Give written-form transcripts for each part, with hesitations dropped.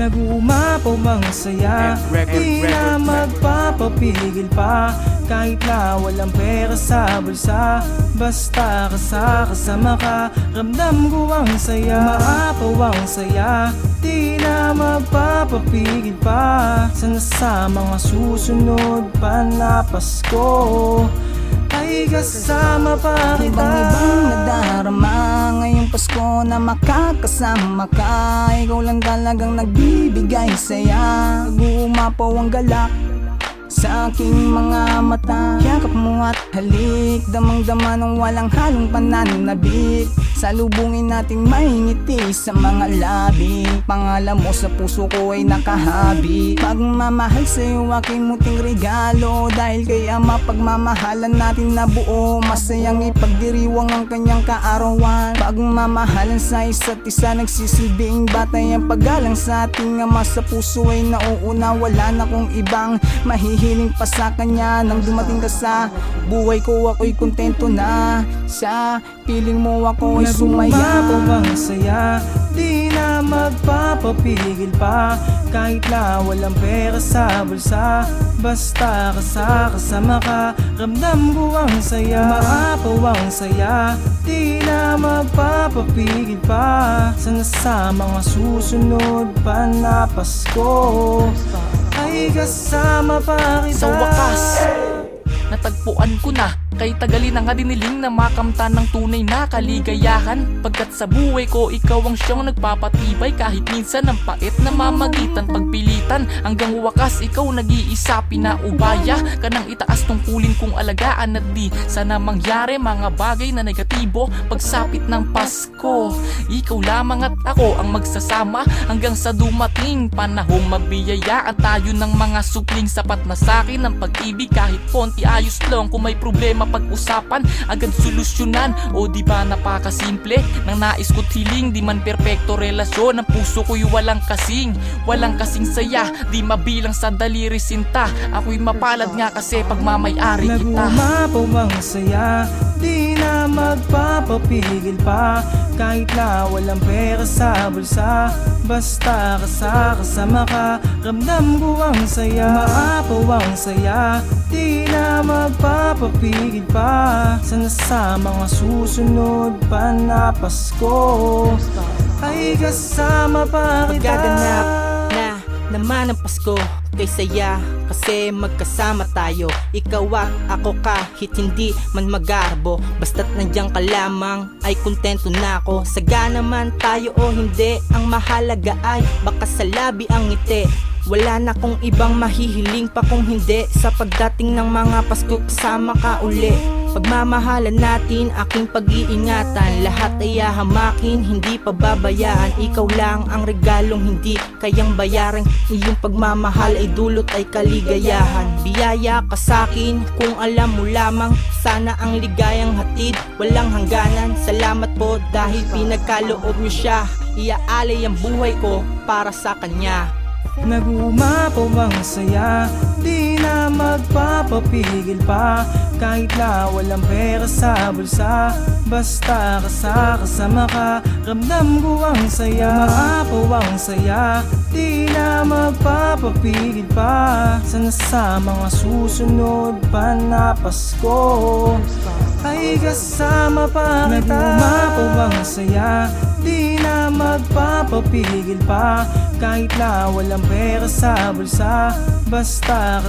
Nag-uumapaw ang saya, di na magpapapigil pa. Kahit na walang pera sa bulsa, basta kasama ka, ramdam ko ang saya. Umaapaw ang saya, di na magpapapigil pa. Sana sa mga susunod pa na Pasko ay kasama pa kita. Ibang nadarama ngayong Pasko na makakasama ka. Ikaw lang talagang nagbibigay saya. Nag-uumapaw ang galak sa aking mga mata. Yakap mo at halik, damang-dama ng walang halong pananabik. Salubungin natin may ngiti sa mga labi. Pangalan mo sa puso ko ay nakahabi. Pagmamahal sa'yo aking muting regalo. Dahil kay Ama pagmamahalan natin na buo. Masayang ipagdiriwang ang kanyang kaarawan. Pagmamahalan sa isa't isa nagsisilbing batay ang paggalang sa ating Ama. Sa puso ay nauuna, wala na kong ibang mahihiling pa sa kanya. Nang dumating ka sa buhay ko, ako'y kontento na. Sa piling mo ako ay sumaya. Nag-uumapaw ang saya, di na magpapapigil pa. Kahit na walang pera sa bulsa, basta kasama ka, ramdam ko ang saya. Umaapaw ang saya, di na magpapapigil pa. Sana sa mga susunod pa na Pasko ay kasama pa kita. Sa wakas, natagpuan ko na kay tagalin ang adiniling na makamta ng tunay na kaligayahan. Pagkat sa buhay ko, ikaw ang siyang nagpapatibay. Kahit minsan ang pait na mamagitan pagpilitan, hanggang wakas ikaw nag-iisa pinaubaya. Kanang itaas tungkulin kong alagaan at di sana mangyari mga bagay na negatibo. Pagsapit ng Pasko, ikaw lamang at ako ang magsasama hanggang sa dumating panahong mabiyayaan tayo ng mga supling. Sapat na sakin ang pag-ibig kahit konti, ayos lang kung may problema pag-usapan, agad solusyonan. O di ba napakasimple ng nais ko't hiling, di man perpekto relasyon. Ang puso ko'y walang kasing saya, di mabilang sa daliri sinta. Ako'y mapalad nga kasi pagmamayari kita. Nag-uumapaw ang saya, di na magpapapigil pa. Kahit na walang pera sa bulsa, basta kasama ka, ramdam ko ang saya. Umaapaw ang saya, di na magpapapigil pa. Sana sa mga susunod pa na Pasko ay kasama pa kita. Pagkaganap na naman ang Pasko, kay saya kasi magkasama tayo. Ikaw at ako kahit hindi man magarbo, basta't nandiyan ka lamang ay kontento na ako. Sagana man tayo o hindi, ang mahalaga ay baka sa labi ang ngiti. Wala na kong ibang mahihiling pa kung hindi sa pagdating ng mga Pasko kasama ka uli. Pagmamahalan natin, aking pag-iingatan, lahat ay hahamakin, hindi pababayaan. Ikaw lang ang regalong hindi kayang bayaran. Iyong pagmamahal ay dulot ay kaligayahan. Biyaya ka sa'kin kung alam mo lamang, sana ang ligayang hatid walang hangganan. Salamat po dahil pinagkaloob niyo siya, iaalay ang buhay ko para sa kanya. Nag-uumapaw ang saya, di na magpapapigil pa. Kahit na walang pera sa bulsa, basta kasama ka, ramdam ko ang saya. Umaapaw ang saya, di na magpapapigil pa. Sana sa mga susunod pa na Pasko ay kasama pa kita. Nag-uumapaw ang saya, di na magpapapigil pa. Kahit na walang pera sa bulsa, basta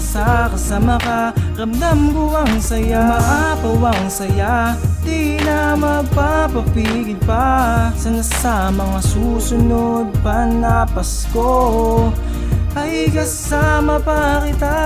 kasama ka, ramdam ko ang saya. Umaapaw ang saya, di na magpapapigil pa. Sana sa mga susunod pa na Pasko ay kasama pa kita.